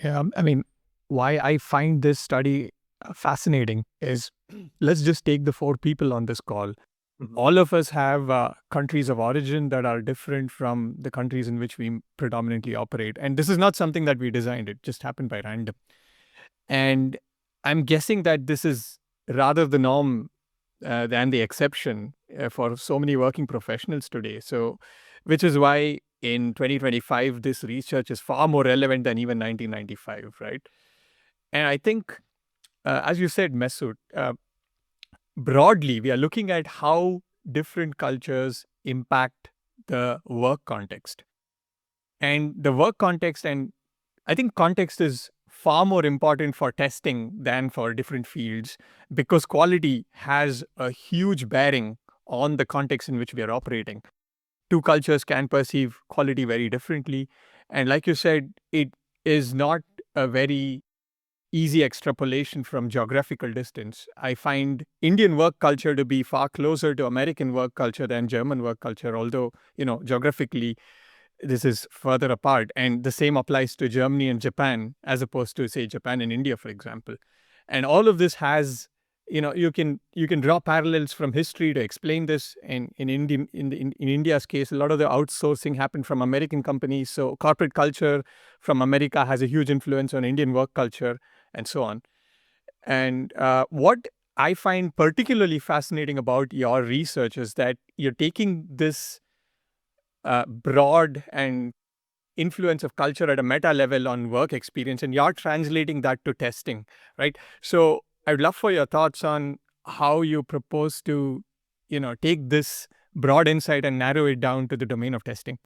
Yeah, I mean, why I find this study fascinating is let's just take the four people on this call. Mhm. All of us have countries of origin that are different from the countries in which we predominantly operate. And this is not something that we designed, it just happened by random. And I'm guessing that this is rather the norm than the exception for so many working professionals today. So, which is why in 2025, this research is far more relevant than even 1995, right? And I think, as you said, Masood, broadly, we are looking at how different cultures impact the work context. And the work context, and I think context is far more important for testing than for different fields because quality has a huge bearing on the context in which we are operating. Two cultures can perceive quality very differently. And like you said, it is not a very easy extrapolation from geographical distance. I find Indian work culture to be far closer to American work culture than German work culture, although, geographically, this is further apart. And the same applies to Germany and Japan, as opposed to, say, Japan and India, for example. And all of this has, you can draw parallels from history to explain this. And in India's case, a lot of the outsourcing happened from American companies. So corporate culture from America has a huge influence on Indian work culture, and so on. And what I find particularly fascinating about your research is that you're taking this broad and influence of culture at a meta level on work experience, and you're translating that to testing, right? So I'd love for your thoughts on how you propose to take this broad insight and narrow it down to the domain of testing.